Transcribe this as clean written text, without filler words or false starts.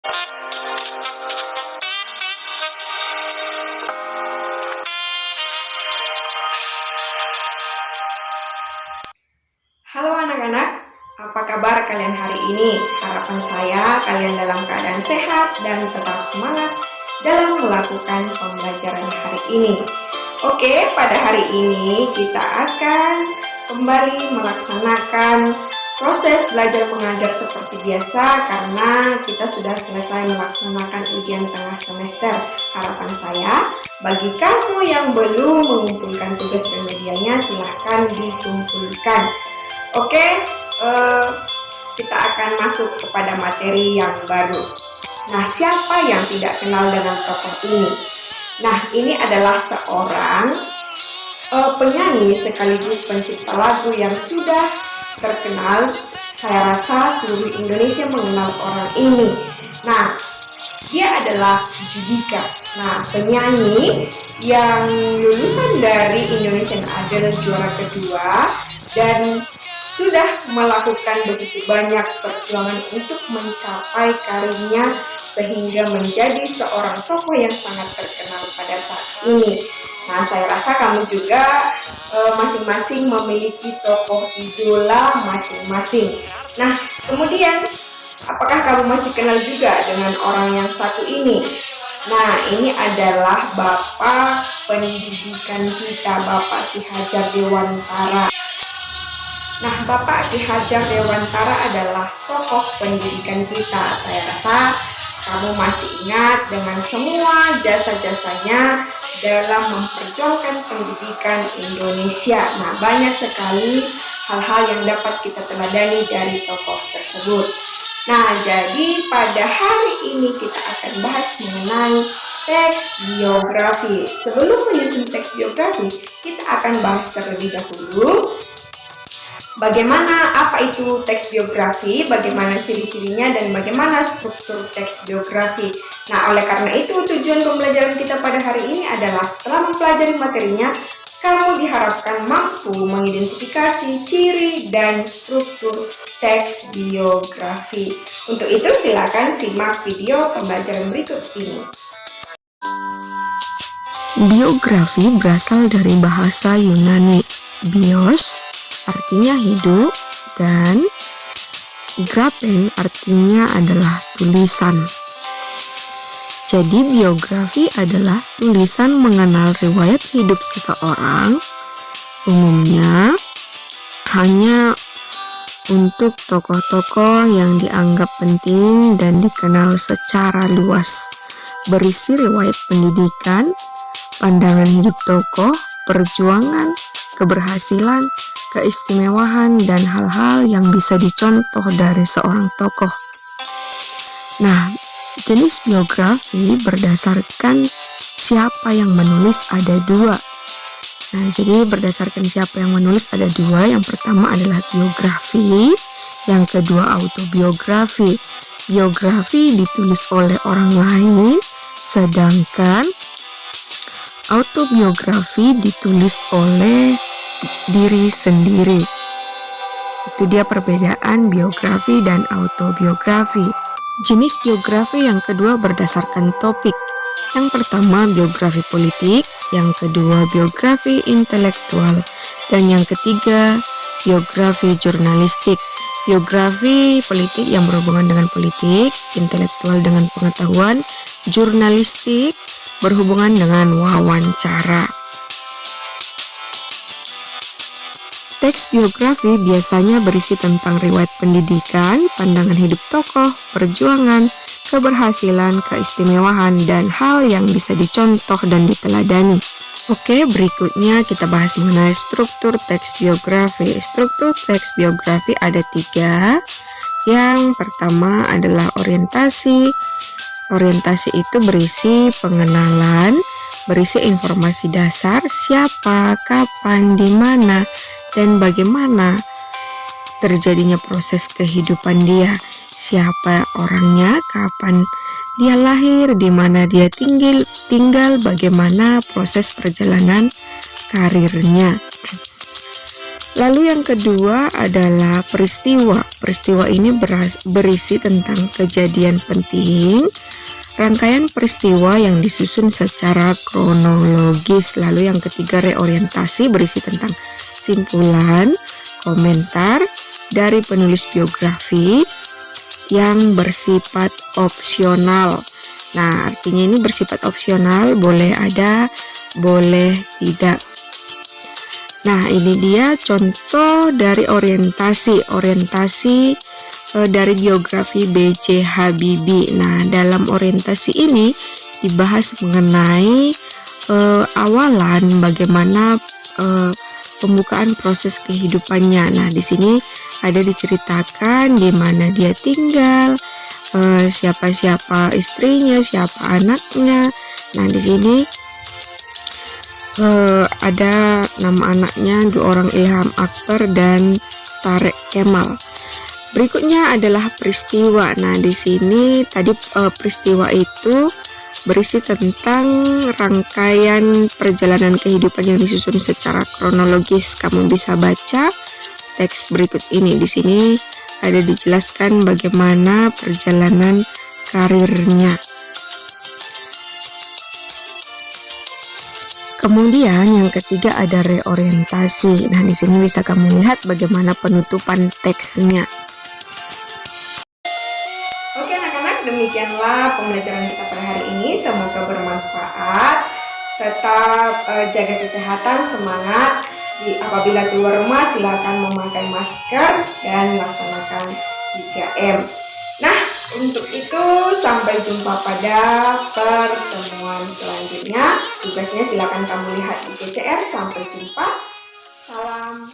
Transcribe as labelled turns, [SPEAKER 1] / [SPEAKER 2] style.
[SPEAKER 1] Halo anak-anak, apa kabar kalian hari ini? Harapan saya kalian dalam keadaan sehat dan tetap semangat dalam melakukan pembelajaran hari ini. Oke, pada hari ini kita akan kembali melaksanakan proses belajar mengajar seperti biasa karena kita sudah selesai melaksanakan ujian tengah semester. Harapan saya, bagi kamu yang belum mengumpulkan tugas remedialnya, silahkan dikumpulkan. Oke, kita akan masuk kepada materi yang baru. Nah, siapa yang tidak kenal dengan tokoh ini? Nah, ini adalah seorang penyanyi sekaligus pencipta lagu yang sudah terkenal. Saya rasa seluruh Indonesia mengenal orang ini. Nah, dia adalah Judika. Nah, penyanyi yang lulusan dari Indonesian Idol juara kedua dan sudah melakukan begitu banyak perjuangan untuk mencapai karirnya sehingga menjadi seorang tokoh yang sangat terkenal pada saat ini. Nah, saya rasa kamu juga masing-masing memiliki tokoh idola masing-masing. Nah, kemudian apakah kamu masih kenal juga dengan orang yang satu ini? Nah, ini adalah Bapak Pendidikan kita, Bapak Ki Hajar Dewantara. Nah, Bapak Ki Hajar Dewantara adalah tokoh pendidikan kita. Saya rasa kamu masih ingat dengan semua jasa-jasanya dalam memperjuangkan pendidikan Indonesia. Nah, banyak sekali hal-hal yang dapat kita teladani dari tokoh tersebut. Nah, jadi pada hari ini kita akan bahas mengenai teks biografi. Sebelum menyusun teks biografi, kita akan bahas terlebih dahulu bagaimana apa itu teks biografi, bagaimana ciri-cirinya, dan bagaimana struktur teks biografi. Nah, oleh karena itu tujuan pembelajaran kita pada hari ini adalah setelah mempelajari materinya, kamu diharapkan mampu mengidentifikasi ciri dan struktur teks biografi. Untuk itu silakan simak video pembelajaran berikut ini.
[SPEAKER 2] Biografi berasal dari bahasa Yunani bios artinya hidup dan grafen artinya adalah tulisan. Jadi biografi adalah tulisan mengenal riwayat hidup seseorang, umumnya hanya untuk tokoh-tokoh yang dianggap penting dan dikenal secara luas, berisi riwayat pendidikan, pandangan hidup tokoh, perjuangan, keberhasilan, keistimewaan, dan hal-hal yang bisa dicontoh dari seorang tokoh. Nah, jenis biografi berdasarkan siapa yang menulis ada dua. Nah, jadi berdasarkan siapa yang menulis ada dua. Yang pertama adalah biografi, yang kedua autobiografi. Biografi ditulis oleh orang lain, sedangkan autobiografi ditulis oleh diri sendiri. Itu dia perbedaan biografi dan autobiografi. Jenis biografi yang kedua berdasarkan topik. Yang pertama biografi politik, yang kedua biografi intelektual, dan yang ketiga biografi jurnalistik. Biografi politik yang berhubungan dengan politik, intelektual dengan pengetahuan, jurnalistik berhubungan dengan wawancara. Teks biografi biasanya berisi tentang riwayat pendidikan, pandangan hidup tokoh, perjuangan, keberhasilan, keistimewaan, dan hal yang bisa dicontoh dan diteladani. Oke, berikutnya kita bahas mengenai struktur teks biografi. Struktur teks biografi ada 3. Yang pertama adalah orientasi. Orientasi itu berisi pengenalan, berisi informasi dasar, siapa, kapan, di mana, dan bagaimana terjadinya proses kehidupan dia, siapa orangnya, kapan dia lahir, di mana dia tinggal, bagaimana proses perjalanan karirnya. Lalu yang kedua adalah peristiwa. Peristiwa ini berisi tentang kejadian penting, rangkaian peristiwa yang disusun secara kronologis. Lalu yang ketiga reorientasi, berisi tentang simpulan, komentar dari penulis biografi yang bersifat opsional. Nah, artinya ini bersifat opsional, boleh ada, boleh tidak. Nah, ini dia contoh dari orientasi dari biografi B.J. Habibie. Nah, dalam orientasi ini dibahas mengenai awalan bagaimana pembukaan proses kehidupannya. Nah, di sini ada diceritakan di mana dia tinggal, siapa istrinya, siapa anaknya. Nah, di sini ada nama anaknya, 2 orang, Ilham Akbar dan Tareq Kemal. Berikutnya adalah peristiwa. Nah, di sini tadi peristiwa itu berisi tentang rangkaian perjalanan kehidupan yang disusun secara kronologis. Kamu bisa baca teks berikut ini. Di sini ada dijelaskan bagaimana perjalanan karirnya. Kemudian yang ketiga ada reorientasi. Nah, di sini bisa kamu lihat bagaimana penutupan teksnya.
[SPEAKER 1] Oke anak-anak, demikianlah pembelajaran kita pada hari ini. Semoga bermanfaat. Tetap jaga kesehatan, semangat. Apabila keluar rumah silakan memakai masker dan laksanakan 3M. Nah, untuk itu sampai jumpa pada pertemuan selanjutnya. Tugasnya silakan kamu lihat di PCR. Sampai jumpa. Salam.